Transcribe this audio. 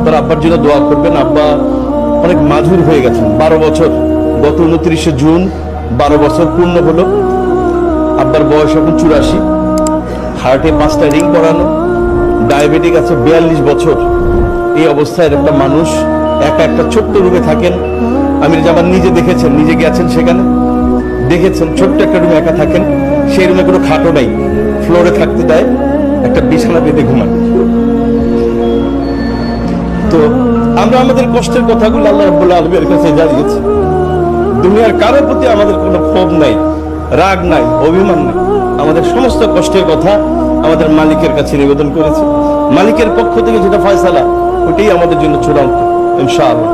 আপনার আব্বার জন্য দোয়া করবেন। আব্বা অনেক মাধুর হয়ে গেছেন, 12 বছর, গত 29শে জুন 12 বছর পূর্ণ হলো। আব্বার বয়স এখন 84, হার্টে 5টা রিং করানো, ডায়াবেটিক আছে 42 বছর। এই অবস্থায় একটা মানুষ একা একটা ছোট্ট রুমে থাকেন। আমির জামান নিজে দেখেছেন, নিজে গেছেন সেখানে, দেখেছেন ছোট্ট একটা রুমে একা থাকেন। সেই রুমে কোনো খাটও নাই, ফ্লোরে থাকতে দেয়, একটা বিছানা পেতে ঘুমান। তো আমরা আমাদের কষ্টের কথাগুলো আল্লাহ রাব্বুল আলামিনের কাছে জানিয়েছি। দুনিয়ার কারোর প্রতি আমাদের কোনো ক্ষোভ নাই, রাগ নাই, অভিমান নাই। আমাদের সমস্ত কষ্টের কথা আমাদের মালিকের কাছে নিবেদন করেছি। মালিকের পক্ষ থেকে যেটা ফয়সালা, ওটাই আমাদের জন্য চূড়ান্ত, ইনশাআল্লাহ।